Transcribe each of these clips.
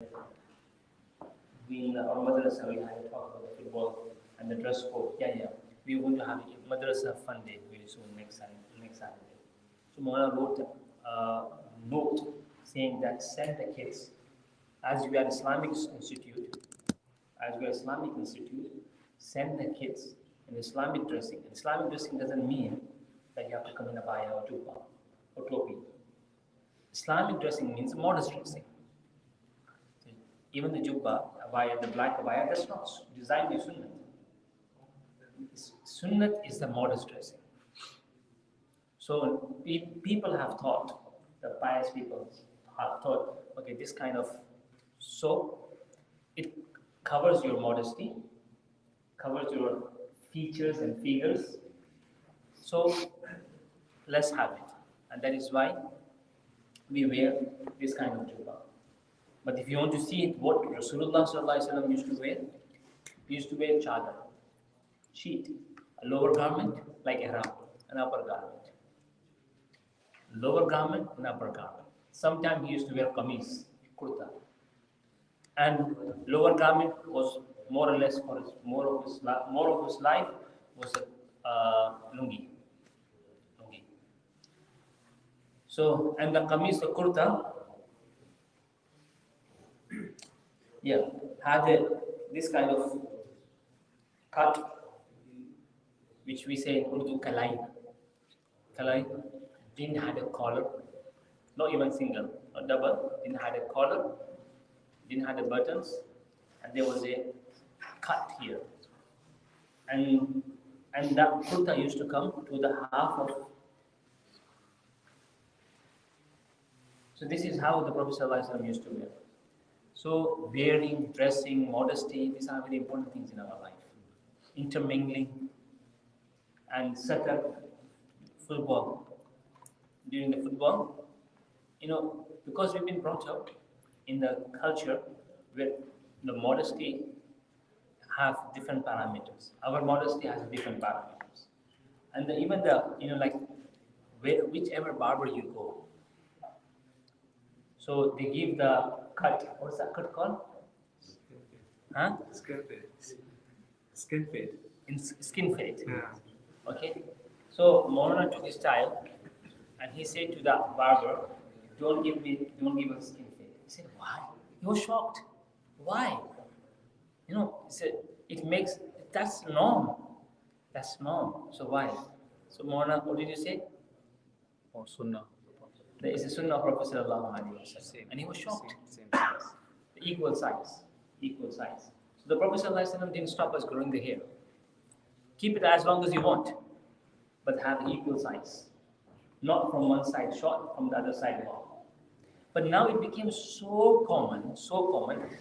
We in our madrasa we had a talk about the football and the dress code. Yeah. We're going to have a madrasa fun day very soon next Saturday. So Mona wrote a note saying that send the kids as we are Islamic institute, send the kids in Islamic dressing. And Islamic dressing doesn't mean that you have to come in a baya or tuba or topi. Islamic dressing means modest dressing. Even the jubba, abaya, the black abaya, that's not designed by Sunnah. Sunnah is the modest dressing. So people have thought, the pious people have thought, okay, this kind of it covers your modesty, covers your features and figures. So let's have it. And that is why we wear this kind of jubba. But if you want to see it, what Rasulullah ﷺ used to wear, he used to wear chadar, sheet, a lower garment like ihram, an upper garment. Lower garment and upper garment. Sometimes he used to wear kameez, kurta. And lower garment was more or less for more of his life was a lungi. So, and the kameez, the kurta, had this kind of cut, which we say in Urdu kalai. Kalai didn't have a collar, not even single or double, didn't have a collar, didn't have the buttons, and there was a cut here. And that kurta used to come to the half of. So this is how the Prophet ﷺ used to wear. So wearing, dressing, modesty, these are very important things in our life. Intermingling and set up football. During the football, because we've been brought up in the culture where the modesty have different parameters. Our modesty has different parameters. And whichever barber you go, so they give the cut. What's that cut called? Huh? Skin fade. Skin fade. Yeah. Okay. So Maulana took his child, and he said to the barber, "Don't give us skin fade." He said, "Why?" He was shocked. Why? He said that's norm. That's norm. So why? So Maulana, what did you say? Or sunnah. There is a sunnah of Prophet sallallahu alaihi wasallam, and he was shocked. Same size. Equal size. So the Prophet sallallahu alaihi wasallam didn't stop us growing the hair. Keep it as long as you want, but have equal size. Not from one side short, from the other side long. But now it became so common,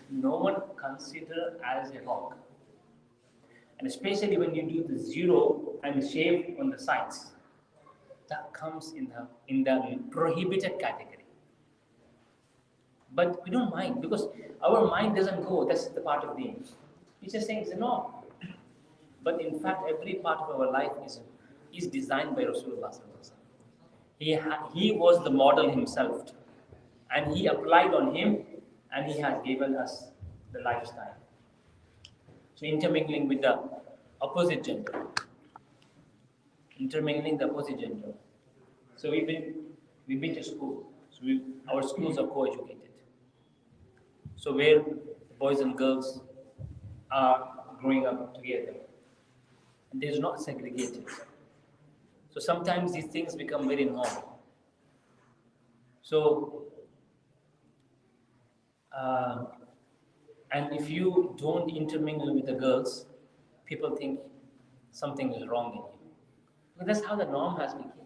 no one consider as a rock. And especially when you do the zero and shave on the sides, that comes in the prohibited category. But we don't mind because our mind doesn't go. That's the part of deen. It's just saying it's a norm. But in fact, every part of our life is designed by Rasulullah sallallahu alaihi wasallam. He was the model himself, and he applied on him, and he has given us the lifestyle. So intermingling with the opposite gender. So we've been to school. So our schools are co-educated. So where boys and girls are growing up together. And there's not segregated. So sometimes these things become very normal. So, and if you don't intermingle with the girls, people think something is wrong in you. But that's how the norm has become.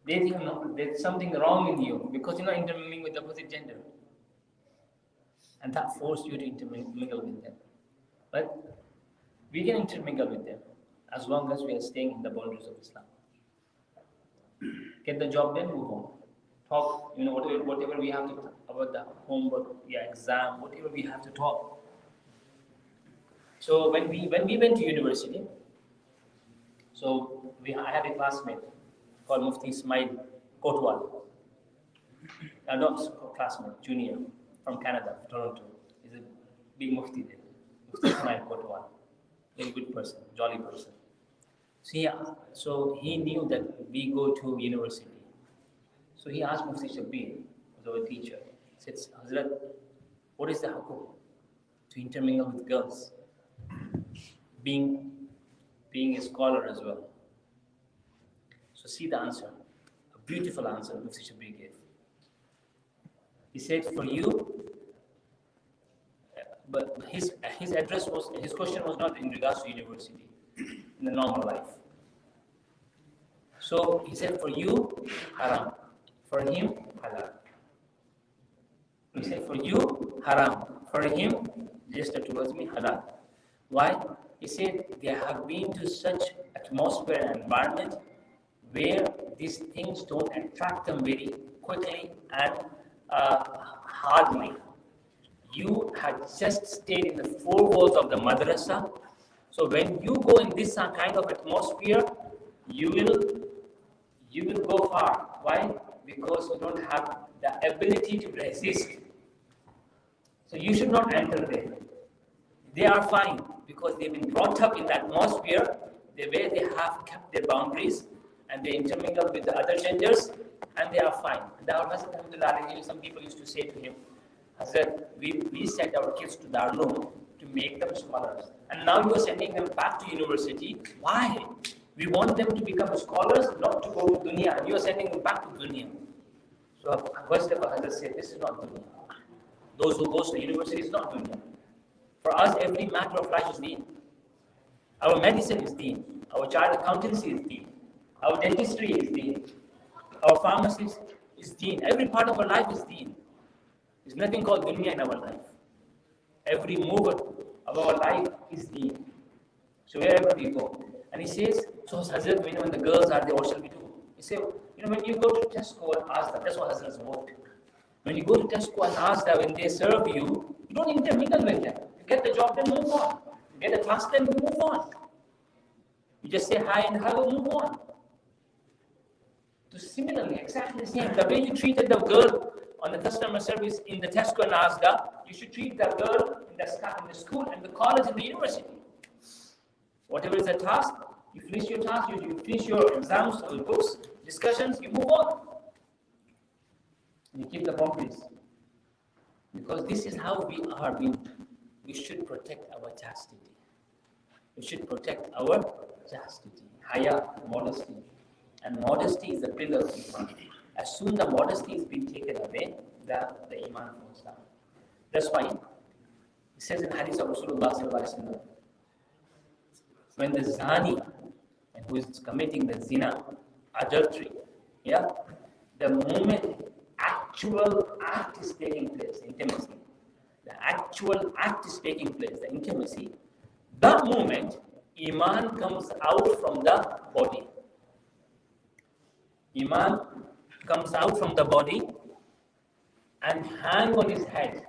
They think there's something wrong in you because you're not intermingling with the opposite gender. And that forced you to intermingle with them. But we can intermingle with them as long as we are staying in the boundaries of Islam. Get the job done, move on. Talk, whatever we have to talk about the homework, exam, whatever we have to talk. So when we went to university, I had a classmate called Mufti Ismail Kotwal. not classmate, junior from Canada, Toronto. He's a big mufti there. Mufti Ismail Kotwal. Very good person, jolly person. So he knew that we go to university. So he asked Mufti Shabir, who was our teacher, he said, Hazrat, what is the hukum to intermingle with girls? Being a scholar as well. So see the answer, a beautiful answer Mufti Shabir gave. He said, for you, but his question was not in regards to university, in the normal life. So he said, for you, haram. For him, halal. He said, for you, haram. For him, gesture towards me, halal. Why? He said, they have been to such atmosphere and environment where these things don't attract them very quickly and hardly. You had just stayed in the four walls of the madrasa. So when you go in this kind of atmosphere, you will go far. Why? Because you don't have the ability to resist. So you should not enter there. They are fine because they've been brought up in the atmosphere where they have kept their boundaries and they intermingle with the other genders and they are fine. Some people used to say to him, Hazrat, we sent our kids to Darulum to make them scholars. And now you are sending them back to university. Why? We want them to become scholars, not to go to dunya. And you are sending them back to dunya. So first of all, Hazrat said, this is not dunya. Those who go to university is not dunya. For us, every matter of life is deen. Our medicine is deen. Our child accountancy is deen. Our dentistry is deen. Our pharmacy is deen. Every part of our life is deen. There's nothing called dunya in our life. Every move of our life is deen. So wherever we go. And he says, so Hazrat, when the girls are there, what shall we do? He said, when you go to Tesco and ask them, that's what Hazrat's worked. When you go to Tesco and ask them, when they serve you, you don't intermingle with them. You get the job, then move on. You get the class, then you move on. You just say hi and hello, move on. So similarly, exactly the same. The way you treated the girl on the customer service in the Tesco and Asda, you should treat the girl in the school and the college and the university. Whatever is the task, you finish your task, you finish your exams, or books, discussions, you move on. You keep the boundaries. Because this is how we are being. We should protect our chastity. We should protect our chastity. Hayaa, modesty. And modesty is the pillar of Iman. As soon as the modesty is being taken away, the Iman falls down. That's why it says in Hadith of Rasulullah sallallahu alaihi wasallam, when the zani, and who is committing the zina, adultery, the moment actual act is taking place, intimacy, the actual act is taking place, the intimacy, that moment, Iman comes out from the body. Iman comes out from the body and hang on his head.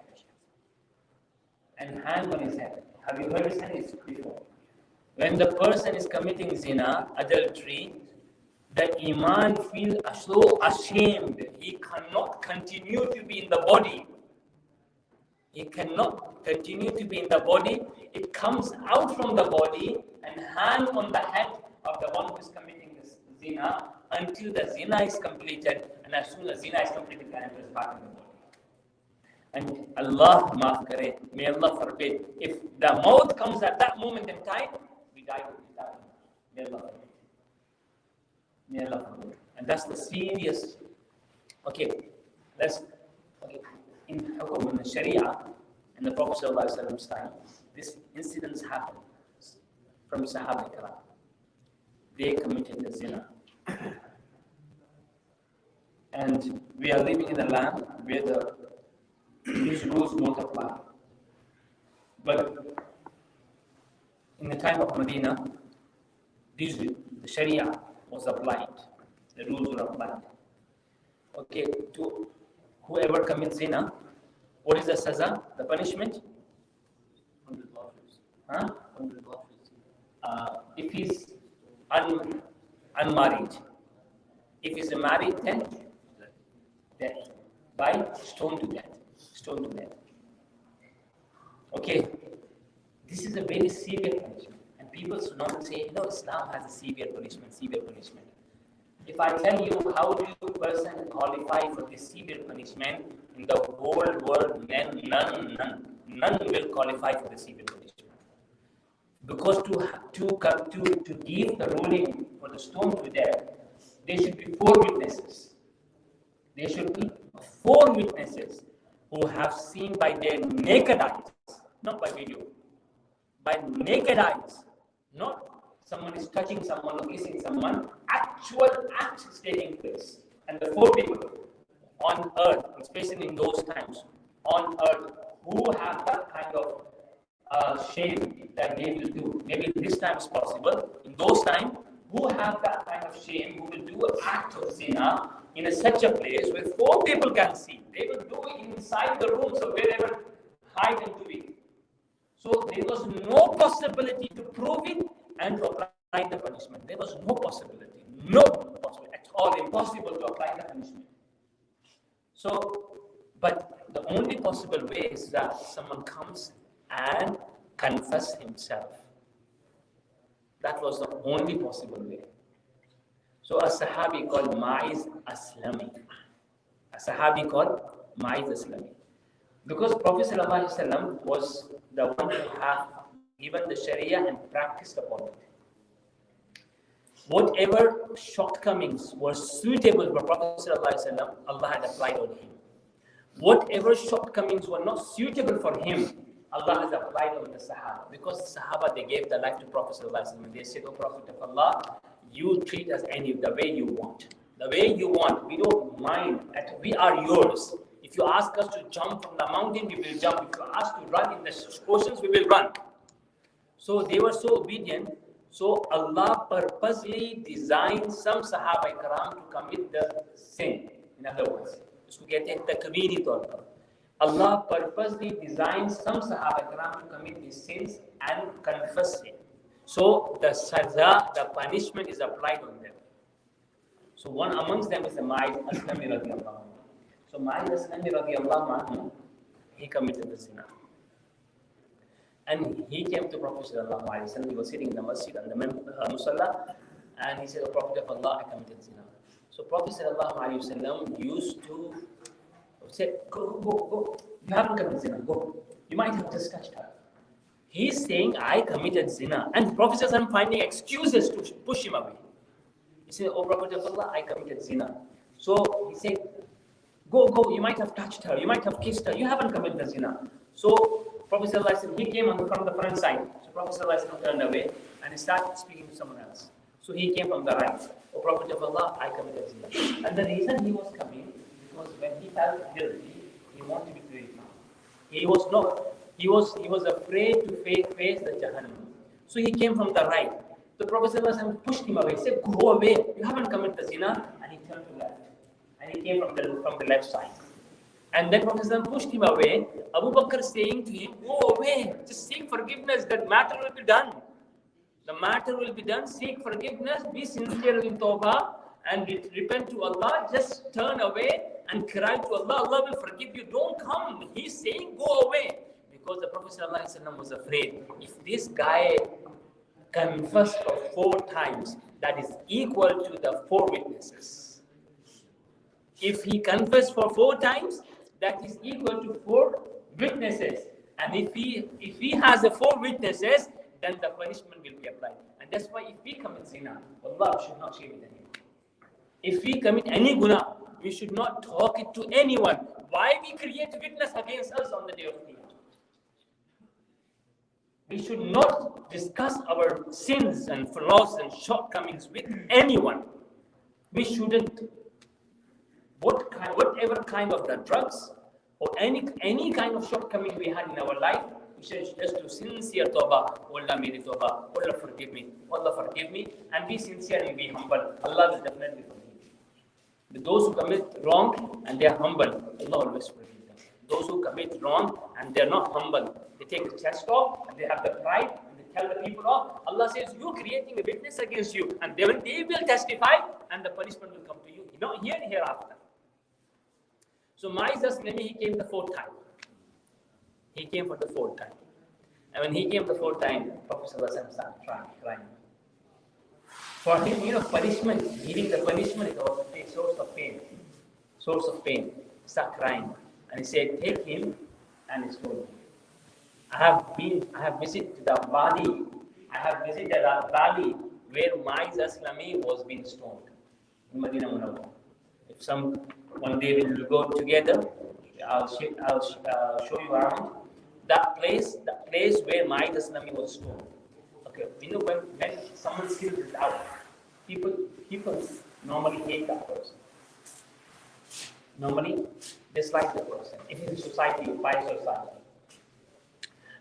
And hang on his head. Have you heard this hadith before? When the person is committing zina, adultery, the Iman feels so ashamed. He cannot continue to be in the body. He cannot continue to be in the body. It comes out from the body and hang on the head of the one who is committing this zina until the zina is completed. And as soon as zina is completed, then it is back in the body. And Allah maaf kare, may Allah forbid, if the maut comes at that moment in time, we die with that. May Allah forbid. May Allah forbid. And that's the serious. Okay. In Hukum, in the Sharia, in the Prophet ﷺ's time, this incidents happened from Sahaba Ikram. They committed the zina. And we are living in a land where these rules don't apply. But in the time of Medina, the Sharia was applied. The rules were applied. Okay, to whoever commits zina, what is the saza, the punishment? 100 lashes. 100 lashes. If he's unmarried. If he's married, then death. by stone to death. Stone to death. Okay, this is a very severe punishment. And people should not say, no, Islam has a severe punishment, severe punishment. If I tell you how do you person qualify for this severe punishment, in the whole world, none will qualify for the severe punishment. Because to give the ruling for the stone to death, there should be 4 witnesses. There should be 4 witnesses who have seen by their naked eyes, not by video, by naked eyes, not someone is touching someone or kissing someone, actual act is taking place. And the 4 people on earth, especially in those times, on earth, who have that kind of shame that they will do. Maybe this time is possible. In those times, who have that kind of shame, who will do an act of zina in such a place where 4 people can see. They will do it inside the rooms or wherever hide and do it. So there was no possibility to prove it and to apply the punishment. There was no possibility. No possibility at all. Impossible to apply the punishment. So, but the only possible way is that someone comes and confess himself. That was the only possible way. So a Sahabi called Ma'iz Aslami. A Sahabi called Ma'iz Aslami. Because Prophet ﷺ was the one who had given the Sharia and practiced upon it. Whatever shortcomings were suitable for Prophet ﷺ, Allah had applied on him. Whatever shortcomings were not suitable for him, Allah has applied on the Sahaba. Because the Sahaba, they gave their life to Prophet ﷺ. They said, O Prophet of Allah, you treat us the way you want. The way you want. We don't mind. We are yours. If you ask us to jump from the mountain, we will jump. If you ask to run in the oceans, we will run. So they were so obedient. So Allah purposely designed some Sahaba Ikram to commit the sin. In other words, इसको कहते हैं तकवीनी तौर पर. Allah purposely designed some Sahaba Ikram to commit these sins and confess it. So the saza, the punishment is applied on them. So one amongst them is the Ma'iz Aslami radiallahu anhu. So Ma'iz Aslami radiallahu anhu, he committed the zina. And he came to Prophet sallallahu alaihi wasallam. He was sitting in the masjid and the musalla, and he said, "O Prophet of Allah, I committed zina." So Prophet sallallahu alaihi wasallam used to say, "Go. You haven't committed zina. Go. You might have just touched her." He's saying, "I committed zina," and Prophet sallallahu alaihi wasallam finding excuses to push him away. He said, "O Prophet of Allah, I committed zina." So he said, "Go. You might have touched her. You might have kissed her. You haven't committed zina." So Prophet ﷺ, he came from the front side. So Prophet ﷺ turned away and he started speaking to someone else. So he came from the right. O Prophet of Allah, I committed zina. And the reason he was coming, because when he felt guilty, he wanted to be purified. He was afraid to face the Jahannam. So he came from the right. The Prophet ﷺ pushed him away. He said, "Go away. You haven't committed zina." And he turned to left. And he came from the left side. And then Prophet ﷺ pushed him away. Abu Bakr saying to him, "Go away, just seek forgiveness, that matter will be done. The matter will be done, seek forgiveness, be sincere in tawbah, and repent to Allah, just turn away and cry to Allah, Allah will forgive you, don't come." He's saying, "Go away." Because the Prophet ﷺ was afraid, if this guy confessed for 4 times, that is equal to the 4 witnesses. If he confessed for 4 times, that is equal to 4 witnesses. And if he has the 4 witnesses, then the punishment will be applied. And that's why if we commit zina, Allah should not shame it anyone. If we commit any guna, we should not talk it to anyone. Why we create witness against us on the day of Qiyamah? We should not discuss our sins and flaws and shortcomings with anyone. We shouldn't. Whatever kind of the drugs or any kind of shortcoming we had in our life, we should just do sincere tawbah. Allah meri tawbah. Allah forgive me, and be sincere and be humble. Allah will definitely forgive you. Those who commit wrong and they are humble, Allah always forgive them. Those who commit wrong and they are not humble, they take the chest off and they have the pride and they tell the people off. Allah says, "You are creating a witness against you, and they will testify, and the punishment will come to you, not here and hereafter." So he came the fourth time. He came for the fourth time. And when he came the fourth time, Prophet ﷺ started crying. For him, punishment, giving the punishment is also a source of pain. Source of pain. He started crying. And he said, take him and stone him. I have visited the valley where Islamic was being stoned in Medina Munawwar. If one day we will go together, I'll show you around that place where Islamic was stoned. Okay, when someone kills it out, people normally hate that person. Normally dislike the person. It is a society, a pious society.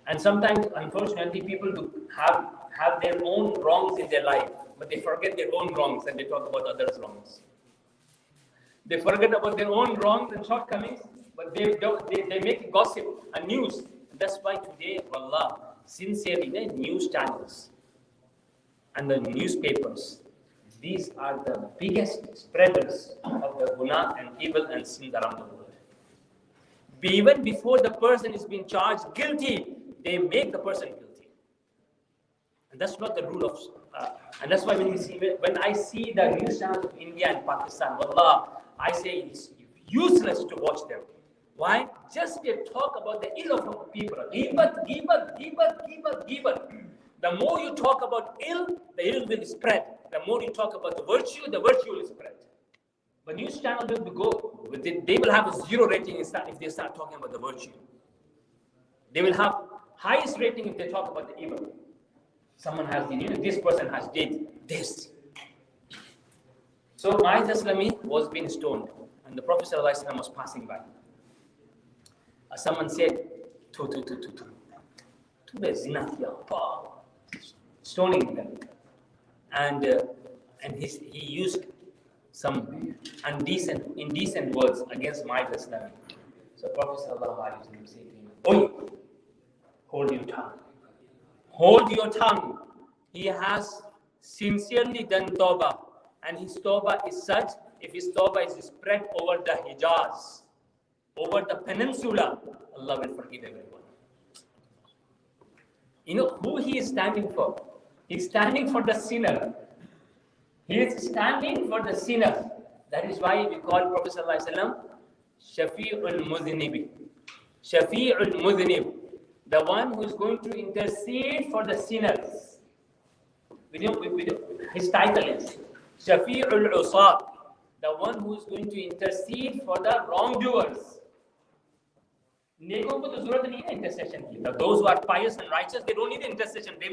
And sometimes, unfortunately, people do have their own wrongs in their life, but they forget their own wrongs and they talk about others' wrongs. They forget about their own wrongs and shortcomings, but they make gossip and news. That's why today, wallah, sincerely, the news channels and the newspapers, these are the biggest spreaders of the guna and evil and sins around the world. Even before the person is being charged guilty, they make the person guilty. And that's not the rule of... and that's why when I see the news channels of India and Pakistan, wallah, I say it's useless to watch them. Why? Just they talk about the ill of people. Ghibat. The more you talk about ill, the ill will spread. The more you talk about the virtue will spread. But news channel will go. They will have a 0 rating if they start talking about the virtue. They will have highest rating if they talk about the evil. Someone has this person has did this. So Islamic was being stoned, and the Prophet ﷺ was passing by. Someone said, to the zina, stoning them. And he used some indecent words against Islamic. So Prophet ﷺ said to him, "Oi, hold your tongue. Hold your tongue. He has sincerely done tawbah. And his tawbah is such, if his tawbah is spread over the Hijaz, over the peninsula, Allah will forgive everyone." You know who he is standing for? He is standing for the sinner. He is standing for the sinner. That is why we call Prophet ﷺ Shafi'ul Mudhnib. Shafi'ul Mudhnib. The one who is going to intercede for the sinners. His title is Shafi'ul Usat. The one who is going to intercede for the wrongdoers. नेकों को तो जरूरत नहीं है intercession की. Those who are pious and righteous, they don't need intercession. They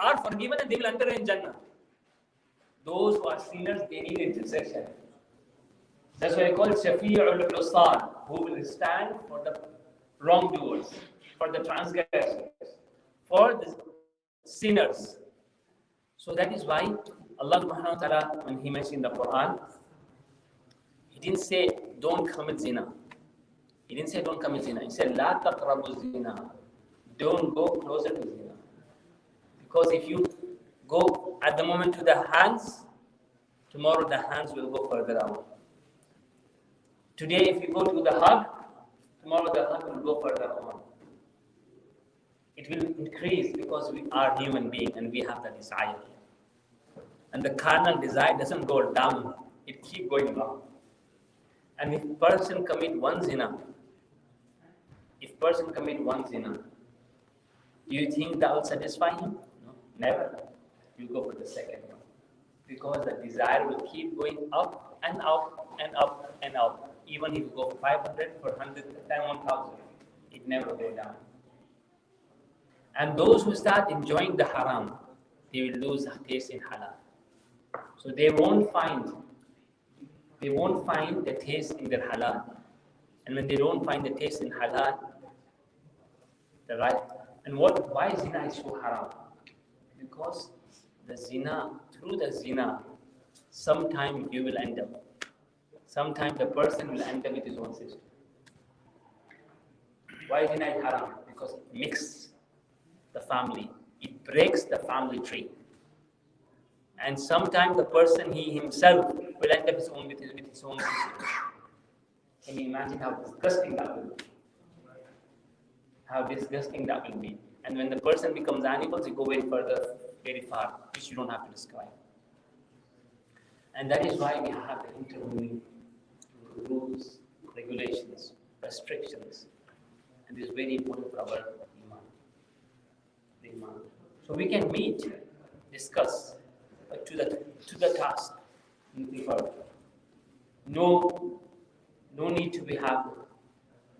are forgiven and they will enter in Jannah. Those who are sinners, they need intercession. That's why I call it Shafi'ul Usat, who will stand for the wrongdoers, for the transgressors, for the sinners. So that is why Allah subhanahu wa ta'ala, when He mentioned in the Quran, He didn't say, don't commit zina. He didn't say, don't commit zina. He said, La taqrabu zina. Don't go closer to zina. Because if you go at the moment to the hands, tomorrow the hands will go further out. Today, if you go to the hug, tomorrow the hug will go further on. It will increase because we are human beings and we have the desire. And the carnal desire doesn't go down, it keeps going up. And if person commit one zina, do you think that will satisfy him? No, never. You go for the second one. Because the desire will keep going up and up and up and up. Even if you go for 500, for 100, then 1,000, it never go down. And those who start enjoying the haram, they will lose taste in halal. So they won't find the taste in their halal. And when they don't find the taste in halal, why zina is so haram? Because through the zina, sometime you will end up. Sometime the person will end up with his own sister. Why zina is haram? Because it mixes the family. It breaks the family tree. And sometimes the person, he himself, will end up with his own sister. Can you imagine how disgusting that will be? How disgusting that will be. And when the person becomes animals, you go very further, very far, which you don't have to describe. And that is why we have the intervening rules, regulations, restrictions. And this is very important for our iman. So we can meet, discuss, but to the task. No need to have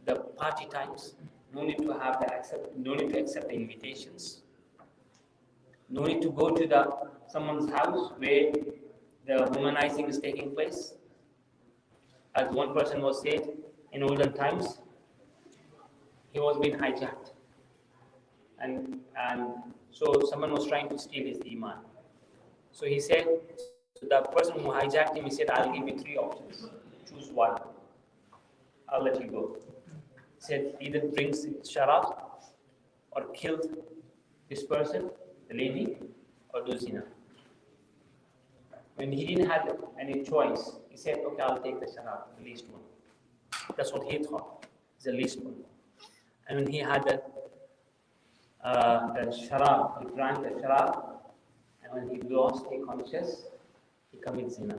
the party times. No need to accept the invitations. No need to go to someone's house where the womanizing is taking place. As one person was said in olden times, he was being hijacked. And so someone was trying to steal his iman. So he said, to the person who hijacked him, he said, I'll give you 3 options. Choose one. I'll let you go. He said, either drinks sharab or killed this person, the lady, or do zina. When he didn't have any choice, he said, okay, I'll take the sharab, the least one. That's what he thought, the least one. And when he had the sharab, he drank the sharab, and when he lost his conscious, he committed zina.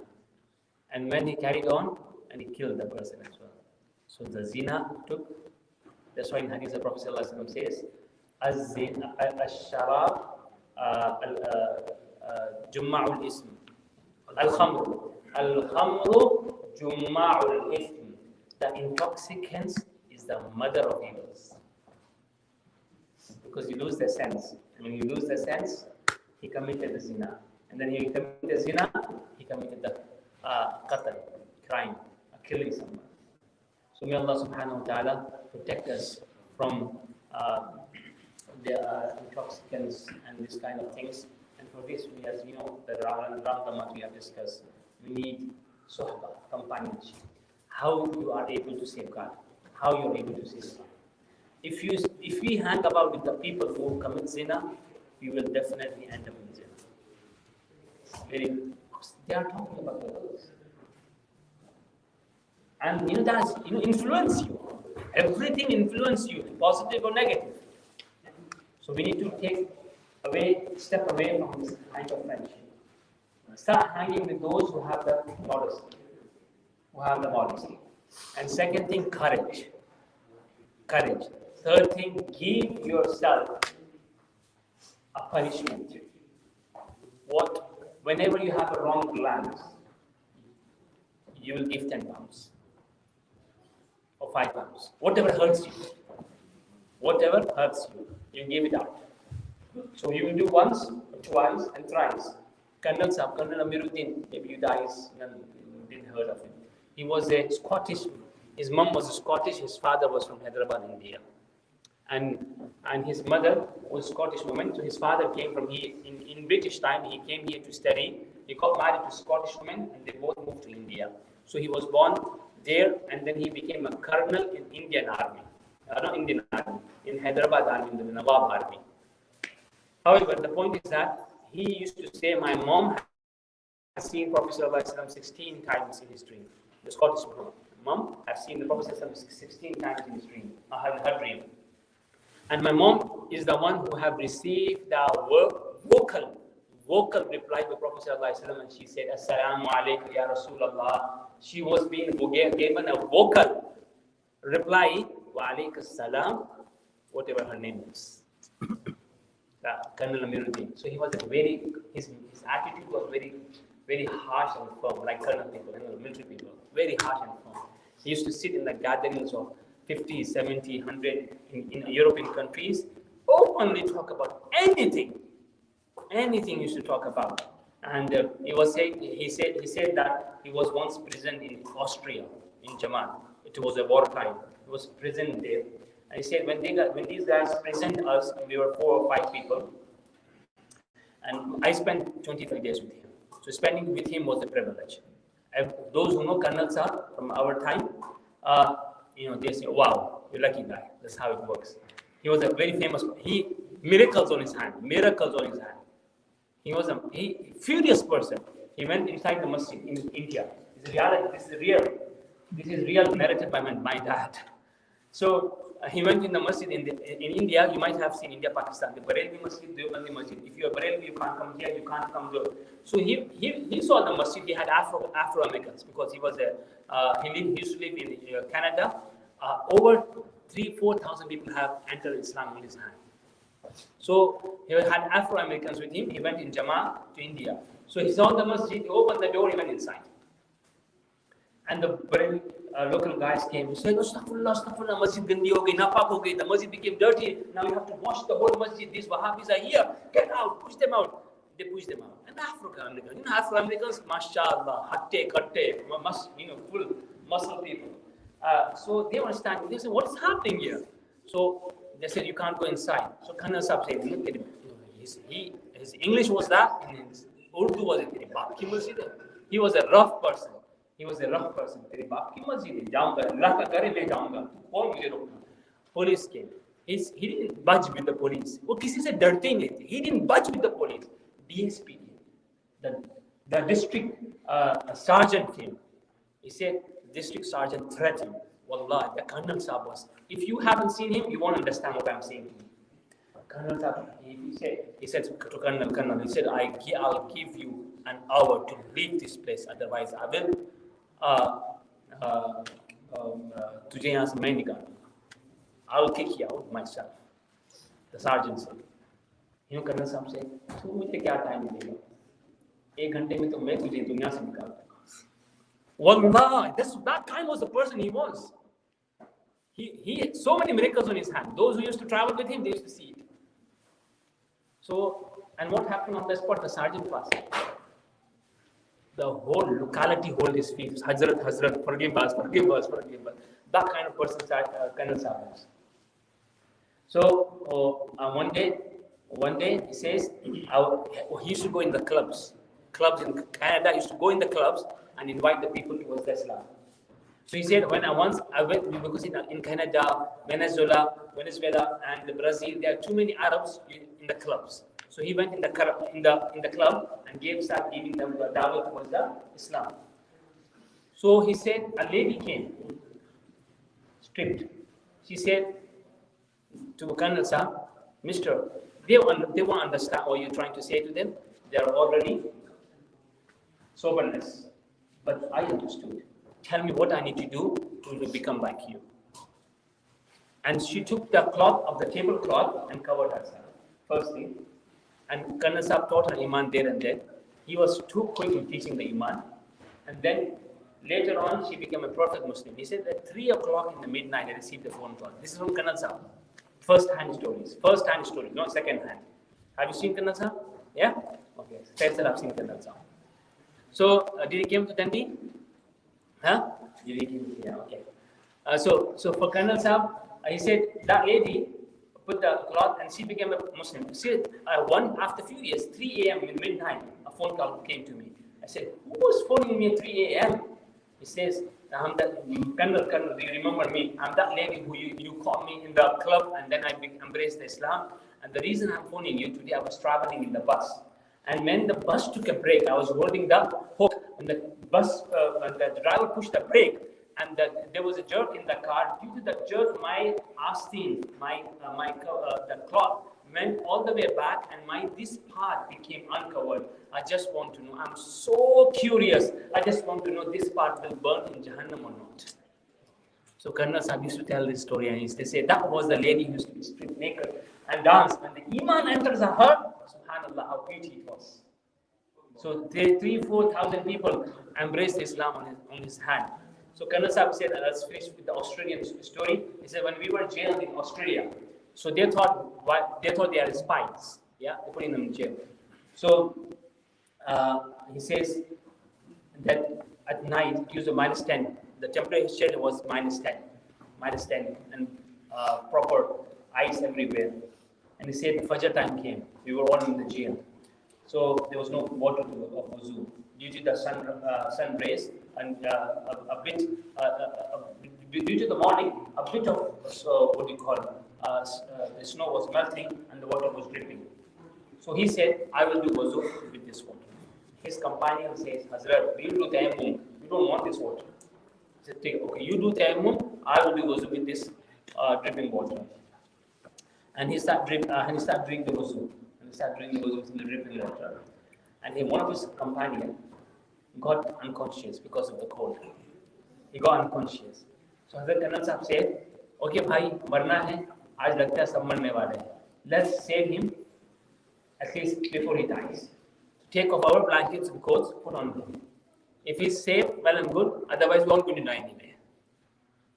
And when he carried on, and he killed the person as well. So the zina took, that's why in Hadith the Prophet ﷺ says, الشراب جمع الاسم الخمر جمع الإثم. The intoxicants is the mother of evils. Because you lose the sense. And when you lose the sense, he committed the zina. And then he committed the zina, he committed the qatl, crime, killing someone. So may Allah subhanahu wa ta'ala protect us from the intoxicants and these kind of things. And for this, we, as you know, the Ramadhan we have discussed, we need suhbah, companionship. How you are able to safeguard, how you are able to safeguard. If we hang about with the people who commit zina, we will definitely end up in zina. They are talking about the girls. And that's influence you. Everything influences you, positive or negative. So we need to step away from this kind of friendship. Start hanging with those who have the modesty. And second thing, courage. Third thing, give yourself a punishment. Whenever you have a wrong glance, you will give 10 pounds or 5 pounds. Whatever hurts you, you give it out. So you will do once, or twice, and thrice. Colonel Amiruddin, maybe you guys didn't heard of him. He was a Scottish. His mom was Scottish. His father was from Hyderabad, India. And his mother was a Scottish woman. So his father came from here in British time. He came here to study. He got married to a Scottish woman, and they both moved to India. So he was born there, and then he became a colonel in Indian Army. Not Indian Army, in Hyderabad Army, in the Nawab Army. However, the point is that he used to say, my mom has seen Prophet ﷺ 16 times in his dream. The Scottish woman. Mom, I've seen the Prophet ﷺ 16 times in his dream, her dream. And my mom is the one who have received the vocal reply to Prophet ﷺ, and she said, Assalamu alaikum ya Rasulallah. She was being given a vocal reply, wa alaikum salam, whatever her name is. Colonel Amiruddin. So he was his attitude was very, very harsh and firm, like Colonel people, military people, very harsh and firm. He used to sit in the gatherings of 50, 70, 100 in European countries, openly talk about anything he used to talk about. And he said that he was once present in Austria, in Germany. It was a wartime. He was present there. And he said, when these guys present us, we were 4 or 5 people, and I spent 25 days with him. So spending with him was a privilege. Those who know Colonel Sir from our time, they say, wow, you're a lucky guy. That's how it works. He was a very famous, miracles on his hand. He was a furious person. He went inside the masjid in India. This is real. This is real narrated by my dad. So he went in the masjid in India. You might have seen India, Pakistan, the Barelvi Masjid, Deobandi Masjid. If you are Barelvi, you can't come here. You can't come there. So he saw the masjid. He had Afro Americans because he was he used to live in Canada. Over 3,000-4,000 people have entered Islam in his hand. So he had Afro Americans with him. He went in Jama to India. So he saw the masjid. He opened the door. He went inside. And the local guys came and said, Astaghfirullah, Astaghfirullah, masjid gandi ho gayi, napak ho gayi, the masjid became dirty, now you have to wash the whole masjid, these Wahhabis are here, get out, push them out. They pushed them out. And Afro-Americans, Afro-Americans, mashallah, hatte, katte, full muscle people. So they were standing, they said, what is happening here? So they said, you can't go inside. So Colonel Sahib said, look at him. His English was that, and his Urdu was it. He was a rough person. तेरे बाप की मस्जिद है जाऊंगा अल्लाह का करे मैं जाऊंगा कौन मुझे रोकना police came he didn't budge with the police वो किसी से डरते ही नहीं थे he didn't budge with the police DSP came the district sergeant came he said district sergeant threatened wallah the colonel sahab was if you haven't seen him you won't understand what I'm saying to you colonel sahab he said to colonel he said I'll give you an hour to leave this place otherwise I will तुझे यहाँ से मैं निकालूंगा I'll kick you out myself. The sergeant said. Colonel Sahab said, तू मुझे क्या time देगा? 1 घंटे में तो मैं तुझे दुनिया से निकाल दूंगा. Wallah, that time was the person he was. He had so many miracles on his hand. Those who used to travel with him, they used to see it. So, and what happened on the spot? The sergeant passed. The whole locality hold his feet. Hazrat, forgive us. That kind of person, Colonel Sahab was. So one day he says, he used to go in the clubs. Clubs in Canada, he used to go in the clubs and invite the people towards Islam. So he said, when I went, because in Canada, Venezuela, and Brazil, there are too many Arabs in the clubs. So he went in the club and started giving them the dawah towards the Islam. So he said, a lady came, stripped. She said to Colonel Sahab, Mister, they won't understand what you're trying to say to them. They are already soberness. But I understood. Tell me what I need to do to become like you. And she took the cloth of the tablecloth and covered herself. First thing. And Colonel Sahab taught her Iman there and then. He was too quick in teaching the Iman. And then later on, she became a perfect Muslim. He said at 3 o'clock in the midnight, I received a phone call. This is from Colonel Sahab. First-hand stories, not second-hand. Have you seen Colonel Sahab? Yeah? Okay. Faisal, I've seen Colonel Sahab. So, did he come to Dundee? Huh? Did he came? Yeah, okay. So for Colonel Sahab, he said, that lady put the cloth and she became a Muslim. She said, after a few years, 3 a.m. in midnight, a phone call came to me. I said, who was phoning me at 3 a.m.? He says, I'm that Colonel, do you remember me? I'm that lady who you caught me in the club and then I embraced Islam. And the reason I'm phoning you today, I was traveling in the bus. And when the bus took a break, I was holding the hook and the driver pushed the brake and there was a jerk in the car. Due to the jerk, my asteen, the cloth went all the way back and this part became uncovered. I just want to know, I'm so curious. I just want to know this part will burn in Jahannam or not. So Colonel Sahab used to tell this story and he used to say that was the lady who used to be stripped naked and dance. When the Iman enters her heart, subhanAllah, how pretty it was. So 3,000-4,000 people embraced Islam on his hand. So Colonel Sahab said, and let's finish with the Australian story. He said, when we were jailed in Australia, so they thought they are spies. Yeah, they put them in jail. So he says that at night it was -10. The temperature was -10, and proper ice everywhere. And he said the Fajr time came. We were all in the jail. So there was no water of wuzu due to the sun rays and due to the morning, a bit of the snow was melting and the water was dripping. So he said, I will do wuzu with this water. His companion says, Hazrat, we will do tayammum. We don't want this water. He said, okay, you do tayammum, I will do wuzu with this dripping water. And he started doing the wuzu. And he started doing the wuzu with the dripping water. And one of his companions got unconscious because of the cold. He got unconscious. So Hazrat Colonel Sahab said, okay, bhai, marna hai, aaj lagta hai sab marne wale hai. Let's save him at least before he dies. Take off our blankets and coats, put on him. If he's safe, well and good, otherwise we're all going to die anyway.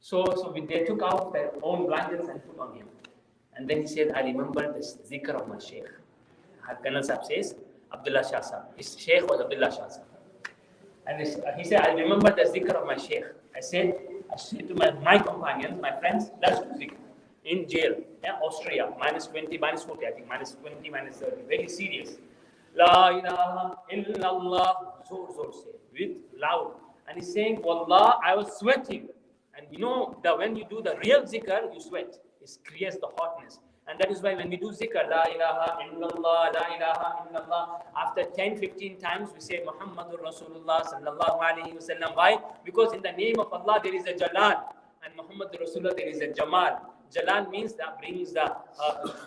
So they took out their own blankets and put on him. And then he said, I remember this zikr of my sheikh. Colonel Sahab says, Abdullah Shah Sahab. His sheikh was Abdullah Shah Sahab. And he said, I remember the zikr of my sheikh. I said to my companions, my friends, let's do zikr. In jail, Austria, -20, -40, I think, -20, -30, very serious. La ilaha illallah, zor say, with loud. And he's saying, Wallah, I was sweating. And you know that when you do the real zikr, you sweat. It creates the hotness. And that is why when we do zikr, La ilaha illallah, La ilaha illallah, after 10, 15 times we say Muhammadur Rasulullah sallallahu alayhi wa sallam. Why? Because in the name of Allah there is a Jalal, and Muhammadur Rasulullah there is a Jamal. Jalal means that brings the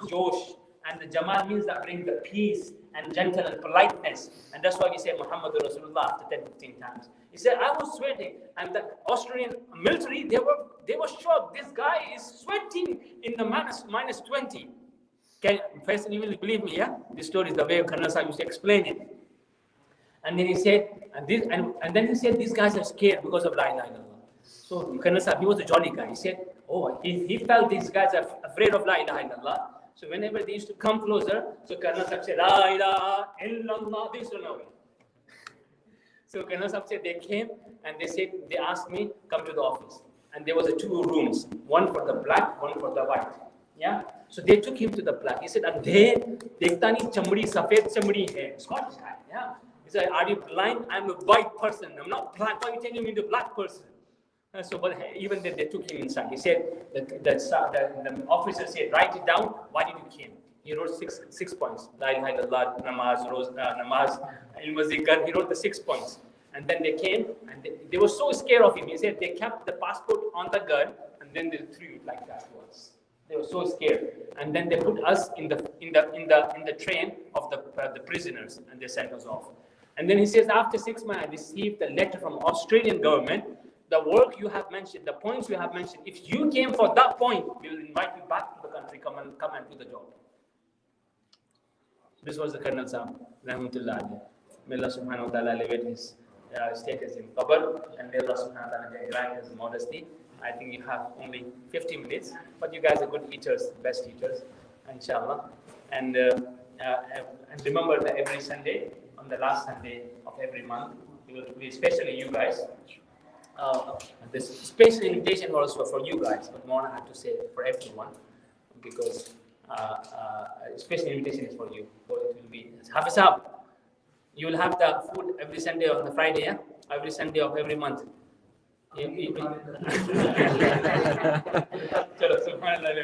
Josh, and the Jamal means that brings the peace and gentle and politeness. And that's why we say Muhammadur Rasulullah after 10, 15 times. He said, I was sweating, and the Austrian military, they were shocked. This guy is sweating in the -20. First, you will believe me, yeah? This story is the way Colonel Sahib used to explain it. And then he said, and then he said, these guys are scared because of La ilaha illallah. So Colonel Sahib, he was a jolly guy. He said, he felt these guys are afraid of La ilaha illallah. So whenever they used to come closer, so Colonel Sahib said, La ilaha illallah, they used to know it. So Colonel Sahib said, they came and they asked me, come to the office. And there was 2 rooms, one for the black, one for the white. Yeah. So they took him to the black. He said, "Andhe, dekhta nahi chamdi, safed chamdi hai." Scottish guy. Yeah. He said, "Are you blind? I'm a white person. I'm not black. Why are you telling me the black person?" But even then they took him inside. He said, the officer said, "Write it down. Why did you came?" He wrote six points. La ilaha illallah, namaz, ilm zikr. He wrote the 6 points. And then they came and they were so scared of him. He said they kept the passport on the gun and then they threw it like that once. They were so scared. And then they put us in the train of the prisoners and they sent us off. And then he says, after 6 months, I received a letter from Australian government. The work you have mentioned, the points you have mentioned, if you came for that point, we will invite you back to the country, come and do the job. This was the Colonel Sahib, Rahmatullah. May Allah subhanahu wa ta'ala elevate his status in Qabr, and may Allah subhanahu wa ta'ala grant his modesty. I think you have only 50 minutes, but you guys are good teachers, best teachers, inshallah. And remember that every Sunday, on the last Sunday of every month, it will be especially you guys. This special invitation was for you guys, but more I have to say for everyone, because special invitation is for you. So it will be Hafiz Sahab. You will have the food every Sunday on the Friday, yeah? Every Sunday of every month. Chalo, subhanallah.